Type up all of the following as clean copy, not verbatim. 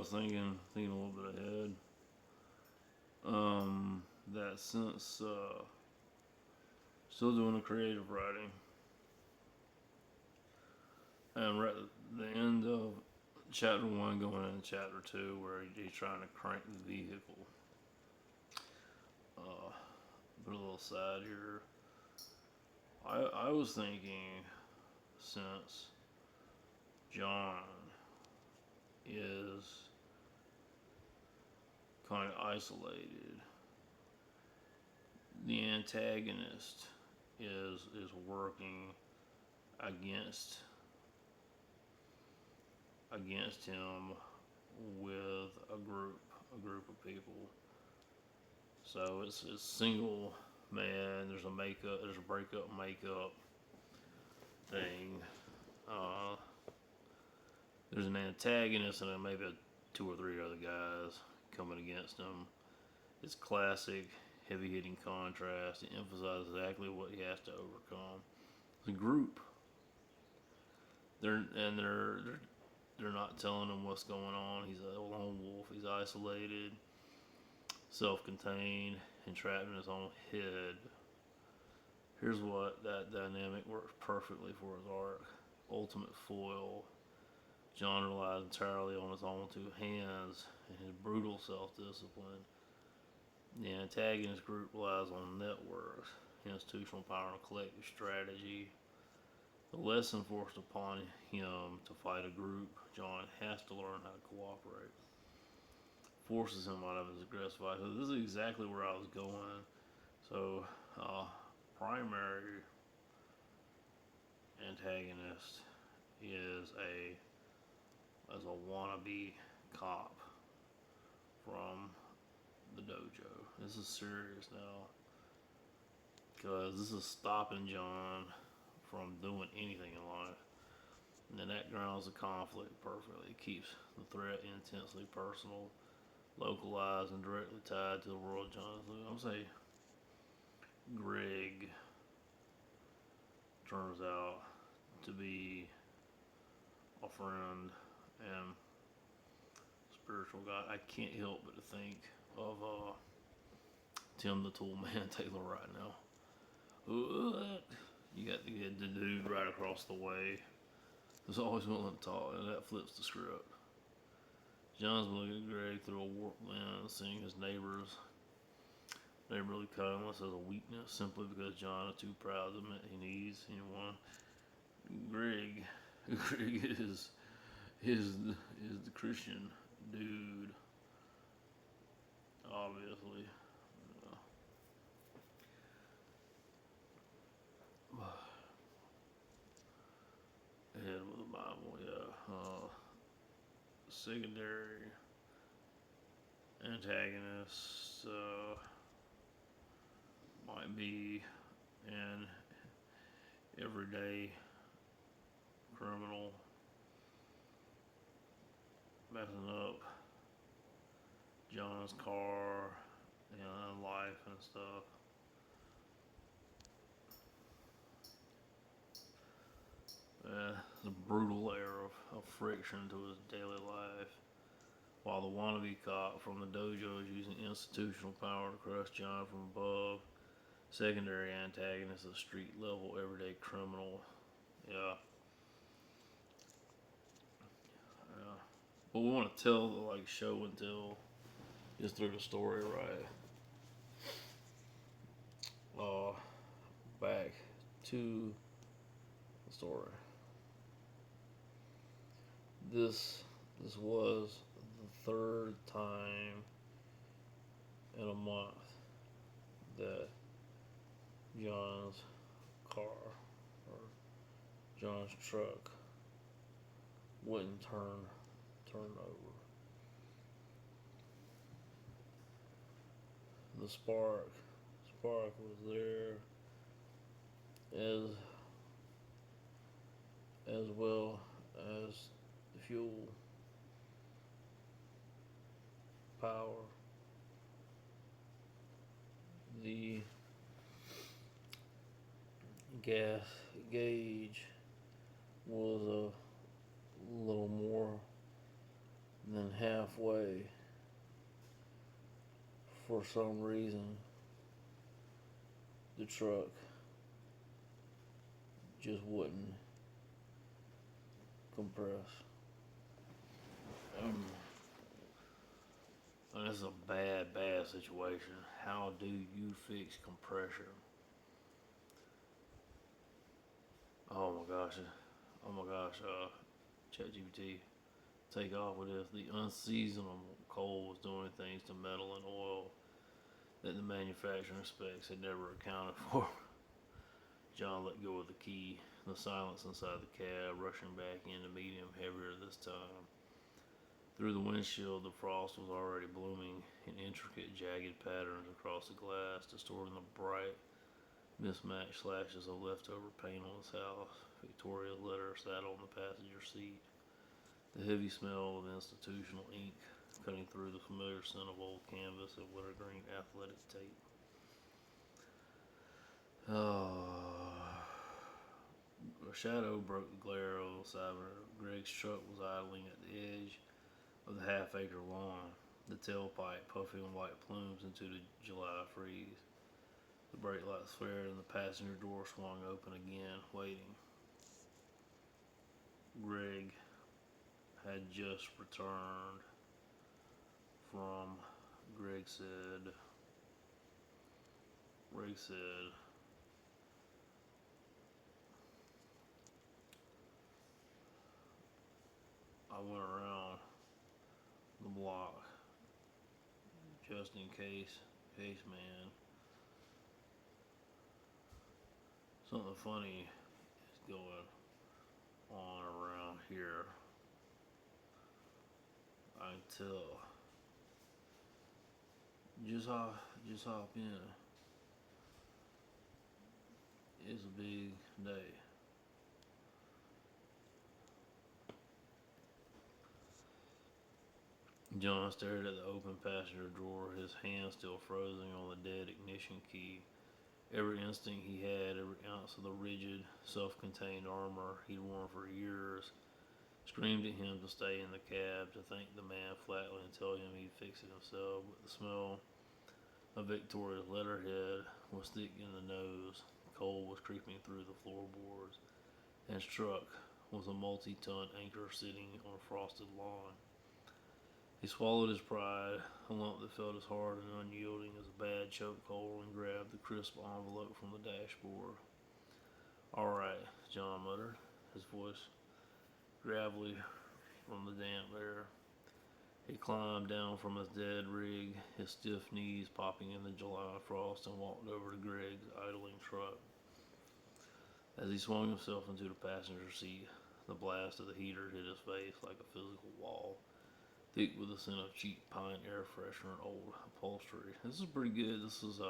was thinking a little bit ahead. That since still doing the creative writing, and we're at the end of chapter one, going into chapter two, where he's trying to crank the vehicle. But a little side here. I was thinking since John is kind of isolated, the antagonist is working against him with a group of people. So it's single man. There's a breakup makeup thing. Uh, there's an antagonist and then maybe two or three other guys coming against him. It's classic heavy hitting contrast. It emphasizes exactly what he has to overcome. The group, they're not telling him what's going on. He's a lone wolf. He's isolated, self-contained, and trapped in his own head. Here's what that dynamic works perfectly for his arc. Ultimate foil. John relies entirely on his own two hands and his brutal self-discipline. The antagonist group relies on networks, institutional power, and collective strategy. The lesson forced upon him to fight a group, John has to learn how to cooperate. Forces him out of his aggressive life. So this is exactly where I was going. So, primary antagonist is a wannabe cop from the dojo. This is serious now because this is stopping John from doing anything in life. And then that grounds the conflict perfectly. It keeps the threat intensely personal, localized, and directly tied to the world John is living. I'm gonna say Greg turns out to be a friend and spiritual guide. I can't help but to think of Tim the Toolman Taylor right now. What? You got the dude right across the way who's always willing to talk, and that flips the script. John's looking at Greg through a warped lens, seeing his neighborly kindness as a weakness simply because John is too proud to admit he needs anyone. Greg, Greg is the Christian dude, obviously. Ahead with the Bible, yeah. Secondary antagonists might be an everyday criminal messing up John's car, and life and stuff. The brutal air of friction to his daily life. While the wannabe cop from the dojo is using institutional power to crush John from above, secondary antagonist is a street level everyday criminal. Yeah. Yeah. But we want to tell the show and tell just through the story, right? Uh, Back to the story. This was the third time in a month that John's car or John's truck wouldn't turn over. The spark was there as well as the fuel, power, the gas gauge was a little more than and halfway, for some reason, the truck just wouldn't compress. And this is a bad, bad situation. How do you fix compression? Oh my gosh. Oh my gosh. ChatGPT, take off with this. The unseasonable coal was doing things to metal and oil that the manufacturing specs had never accounted for. John let go of the key. The silence inside the cab, rushing back in to meet him, heavier this time. Through the windshield, the frost was already blooming in intricate, jagged patterns across the glass, distorting the bright, mismatched slashes of leftover paint on his house. Victoria's letter sat on the passenger seat. The heavy smell of institutional ink cutting through the familiar scent of old canvas and wintergreen athletic tape. A shadow broke the glare on the side of her. Greg's truck was idling at the edge of the half-acre lawn, the tailpipe puffing white plumes into the July freeze. The brake lights flared and the passenger door swung open again, waiting. Greg had just returned from, Greg said, I went around the block just in case, man. Something funny is going on around here. I can tell. Just hop in. It's a big day. John stared at the open passenger door, his hand still frozen on the dead ignition key. Every instinct he had, every ounce of the rigid, self-contained armor he'd worn for years, screamed at him to stay in the cab, to thank the man flatly and tell him he'd fix it himself. But the smell of Victoria's letterhead was thick in the nose. Coal was creeping through the floorboards, and his truck was a multi-ton anchor sitting on a frosted lawn. He swallowed his pride, a lump that felt as hard and unyielding as a bad chokehold, and grabbed the crisp envelope from the dashboard. "All right," John muttered, his voice gravelly from the damp air. He climbed down from his dead rig, his stiff knees popping in the July frost, and walked over to Greg's idling truck. As he swung himself into the passenger seat, the blast of the heater hit his face like a physical wall, thick with the scent of cheap pine air freshener and old upholstery. This is pretty good. This is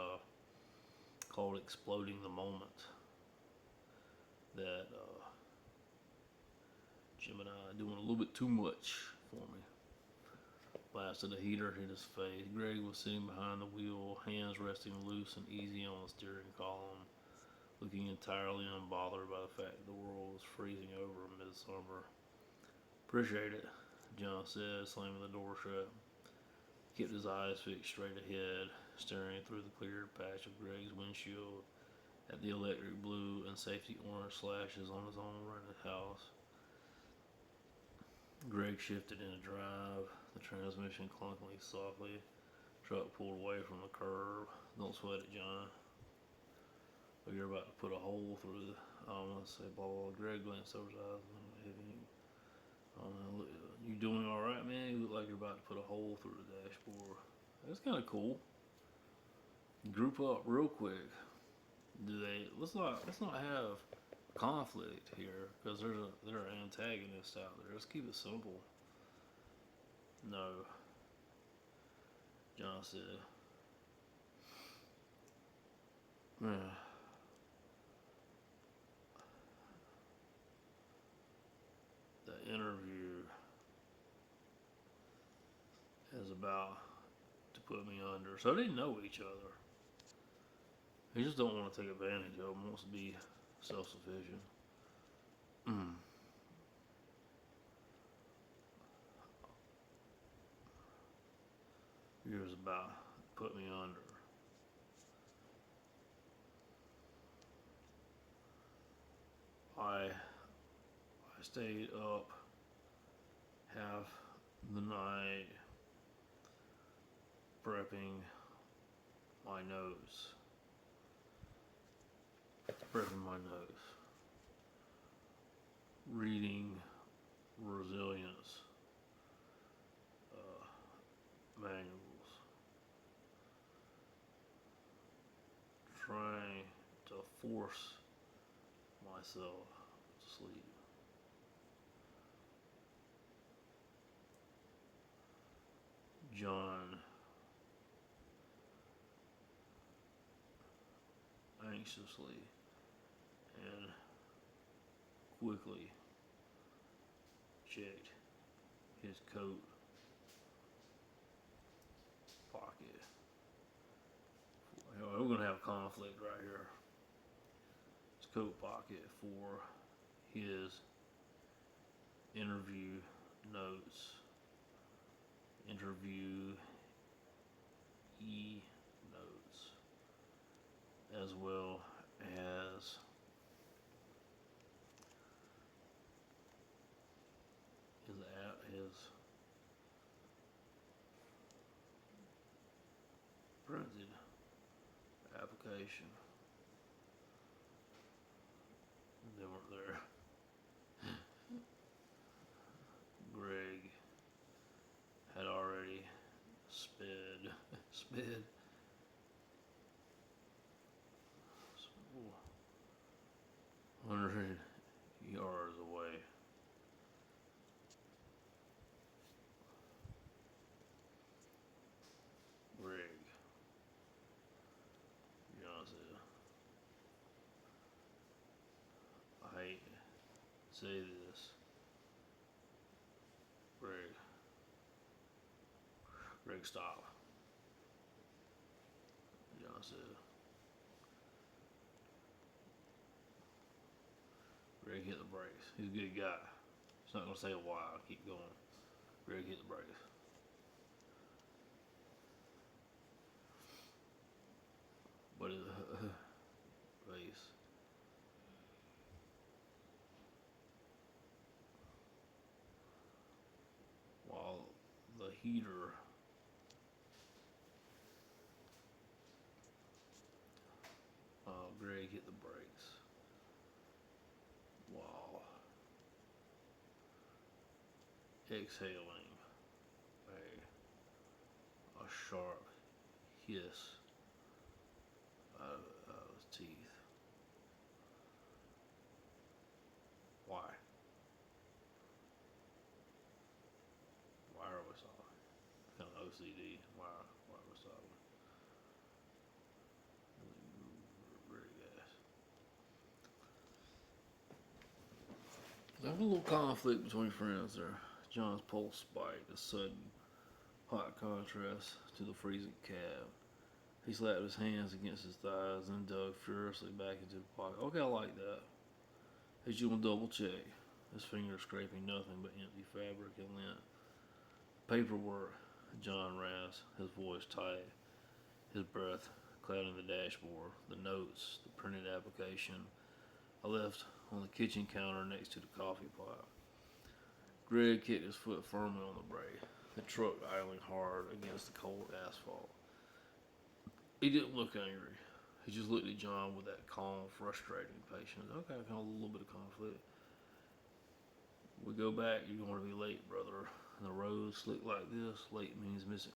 called Exploding the Moment. That Gemini doing a little bit too much for me. Blast of the heater hit his face. Greg was sitting behind the wheel, hands resting loose and easy on the steering column, looking entirely unbothered by the fact the world was freezing over in midsummer. "Appreciate it," John said, slamming the door shut. He kept his eyes fixed straight ahead, staring through the cleared patch of Greg's windshield at the electric blue and safety orange slashes on his own rented house. Greg shifted into drive, the transmission clunking softly. Truck pulled away from the curb. "Don't sweat it, John. But you're about to put a hole through the..." Let's say blah blah. Greg glanced over his eyes. "You doing all right, man? You look like you're about to put a hole through the dashboard." That's kind of cool. Group up real quick. Let's not have conflict here, because there are antagonists out there. Let's keep it simple. "No," John said. Yeah. The interview is about to put me under. So they know each other. He just don't want to take advantage of them. Wants to be self-sufficient. He was about to put me under. I stayed up half the night prepping my nose. Reading resilience manuals, trying to force myself to sleep. John anxiously and quickly checked his coat pocket. We're gonna have conflict right here. His coat pocket for his interview notes, interview notes, as well as his printed application. They weren't there. Greg had already sped 100 yards away. Greg, John said, I hate to say this. Greg, stop. John said, Greg, hit the brakes. He's a good guy. He's not going to say why. Keep going. Greg, hit the brakes. But his face, while the heater Greg hit the brakes while exhaling a sharp hiss out of his teeth. Why? Why are we stopping? Kind of OCD. Why are we stopping? Very gas. There's a little conflict between friends there. John's pulse spiked, a sudden hot contrast to the freezing cab. He slapped his hands against his thighs and dug furiously back into the pocket. Okay, I like that. He's doing double check. His fingers scraping nothing but empty fabric and lint. Paperwork, John rasped, his voice tight, his breath clouding the dashboard. The notes, the printed application, I left on the kitchen counter next to the coffee pot. Greg kicked his foot firmly on the brake, the truck idling hard against the cold asphalt. He didn't look angry. He just looked at John with that calm, frustrating patience. Okay, kind of a little bit of conflict. We go back, you're going to be late, brother. And the road slick like this, late means missing